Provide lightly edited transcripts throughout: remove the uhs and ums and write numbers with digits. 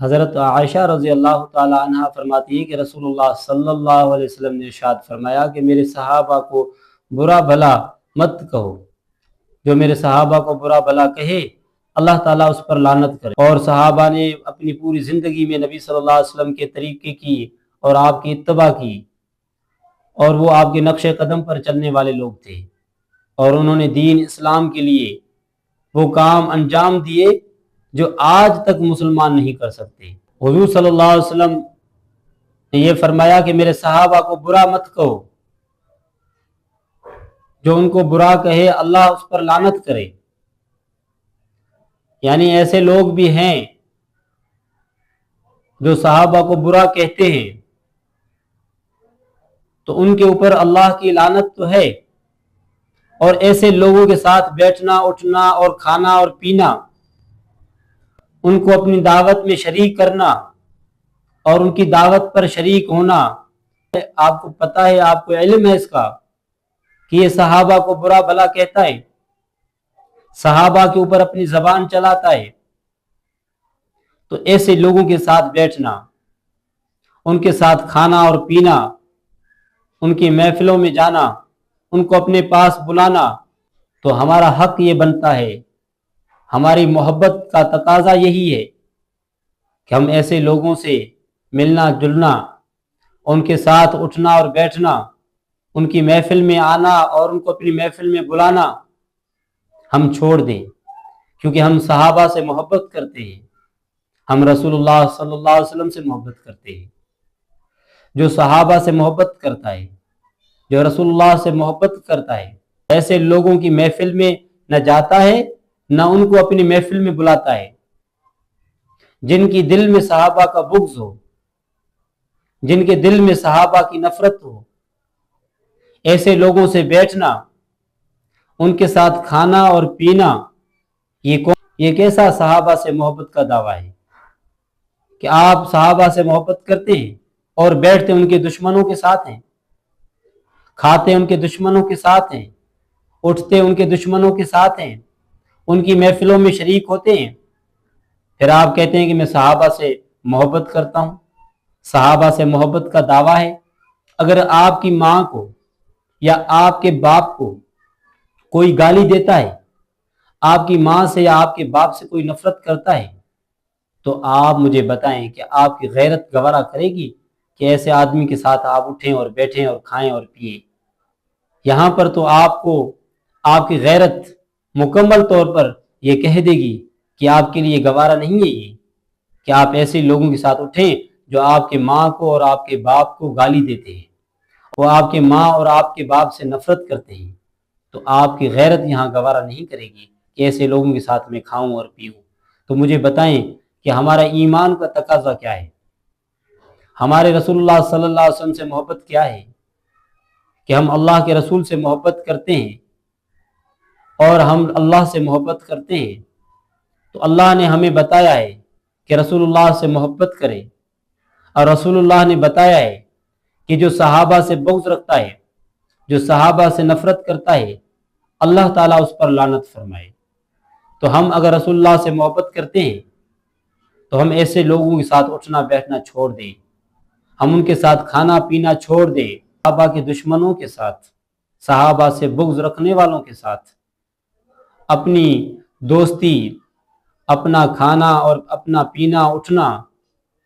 حضرت عائشہ رضی اللہ تعالی عنہ فرماتی ہے کہ رسول اللہ صلی اللہ علیہ وسلم نے ارشاد فرمایا کہ میرے صحابہ کو برا بھلا مت کہو، جو میرے صحابہ کو برا بھلا کہے اللہ تعالیٰ اس پر لعنت کرے۔ اور صحابہ نے اپنی پوری زندگی میں نبی صلی اللہ علیہ وسلم کے طریقے کی اور آپ کی اتباع کی، اور وہ آپ کے نقش قدم پر چلنے والے لوگ تھے، اور انہوں نے دین اسلام کے لیے وہ کام انجام دیے جو آج تک مسلمان نہیں کر سکتے۔ حضور صلی اللہ علیہ وسلم نے یہ فرمایا کہ میرے صحابہ کو برا مت کہو، جو ان کو برا کہے اللہ اس پر لعنت کرے۔ یعنی ایسے لوگ بھی ہیں جو صحابہ کو برا کہتے ہیں تو ان کے اوپر اللہ کی لعنت تو ہے، اور ایسے لوگوں کے ساتھ بیٹھنا اٹھنا اور کھانا اور پینا، ان کو اپنی دعوت میں شریک کرنا اور ان کی دعوت پر شریک ہونا، آپ کو پتہ ہے، آپ کو علم ہے اس کا کہ یہ صحابہ کو برا بھلا کہتا ہے، صحابہ کے اوپر اپنی زبان چلاتا ہے۔ تو ایسے لوگوں کے ساتھ بیٹھنا، ان کے ساتھ کھانا اور پینا، ان کی محفلوں میں جانا، ان کو اپنے پاس بلانا، تو ہمارا حق یہ بنتا ہے، ہماری محبت کا تقاضا یہی ہے کہ ہم ایسے لوگوں سے ملنا جلنا، ان کے ساتھ اٹھنا اور بیٹھنا، ان کی محفل میں آنا اور ان کو اپنی محفل میں بلانا ہم چھوڑ دیں، کیونکہ ہم صحابہ سے محبت کرتے ہیں، ہم رسول اللہ صلی اللہ علیہ وسلم سے محبت کرتے ہیں۔ جو صحابہ سے محبت کرتا ہے، جو رسول اللہ سے محبت کرتا ہے، ایسے لوگوں کی محفل میں نہ جاتا ہے نہ ان کو اپنی محفل میں بلاتا ہے۔ جن کی دل میں صحابہ کا بغض ہو، جن کے دل میں صحابہ کی نفرت ہو، ایسے لوگوں سے بیٹھنا، ان کے ساتھ کھانا اور پینا، یہ کیسا صحابہ سے محبت کا دعویٰ ہے کہ آپ صحابہ سے محبت کرتے ہیں اور بیٹھتے ان کے دشمنوں کے ساتھ ہیں، کھاتے ان کے دشمنوں کے ساتھ ہیں، اٹھتے ان کے دشمنوں کے ساتھ ہیں، ان کی محفلوں میں شریک ہوتے ہیں، پھر آپ کہتے ہیں کہ میں صحابہ سے محبت کرتا ہوں، صحابہ سے محبت کا دعویٰ ہے۔ اگر آپ کی ماں کو یا آپ کے باپ کو کوئی گالی دیتا ہے، آپ کی ماں سے یا آپ کے باپ سے کوئی نفرت کرتا ہے، تو آپ مجھے بتائیں کہ آپ کی غیرت گوارا کرے گی کہ ایسے آدمی کے ساتھ آپ اٹھیں اور بیٹھیں اور کھائیں اور پیئیں؟ یہاں پر تو آپ کو آپ کی غیرت مکمل طور پر یہ کہہ دے گی کہ آپ کے لیے گوارا نہیں ہے یہ کہ آپ ایسے لوگوں کے ساتھ اٹھیں جو آپ کے ماں کو اور آپ کے باپ کو گالی دیتے ہیں، وہ آپ کے ماں اور آپ کے باپ سے نفرت کرتے ہیں، تو آپ کی غیرت یہاں گوارا نہیں کرے گی کہ ایسے لوگوں کے ساتھ میں کھاؤں اور پیوں۔ تو مجھے بتائیں کہ ہمارا ایمان کا تقاضا کیا ہے، ہمارے رسول اللہ صلی اللہ علیہ وسلم سے محبت کیا ہے کہ ہم اللہ کے رسول سے محبت کرتے ہیں اور ہم اللہ سے محبت کرتے ہیں، تو اللہ نے ہمیں بتایا ہے کہ رسول اللہ سے محبت کرے، اور رسول اللہ نے بتایا ہے کہ جو صحابہ سے بغض رکھتا ہے، جو صحابہ سے نفرت کرتا ہے، اللہ تعالیٰ اس پر لعنت فرمائے۔ تو ہم اگر رسول اللہ سے محبت کرتے ہیں تو ہم ایسے لوگوں کے ساتھ اٹھنا بیٹھنا چھوڑ دیں، ہم ان کے ساتھ کھانا پینا چھوڑ دیں، صحابہ کے دشمنوں کے ساتھ، صحابہ سے بغض رکھنے والوں کے ساتھ اپنی دوستی، اپنا کھانا اور اپنا پینا اٹھنا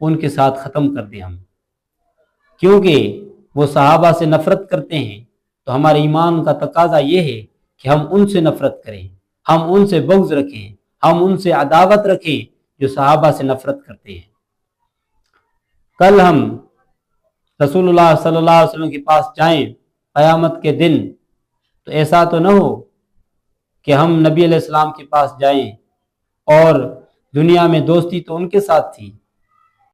ان کے ساتھ ختم کر دیں ہم، کیونکہ وہ صحابہ سے نفرت کرتے ہیں۔ تو ہمارے ایمان کا تقاضا یہ ہے کہ ہم ان سے نفرت کریں، ہم ان سے بغض رکھیں، ہم ان سے عداوت رکھیں جو صحابہ سے نفرت کرتے ہیں۔ کل ہم رسول اللہ صلی اللہ علیہ وسلم کے پاس جائیں قیامت کے دن، تو ایسا تو نہ ہو کہ ہم نبی علیہ السلام کے پاس جائیں اور دنیا میں دوستی تو ان کے ساتھ تھی،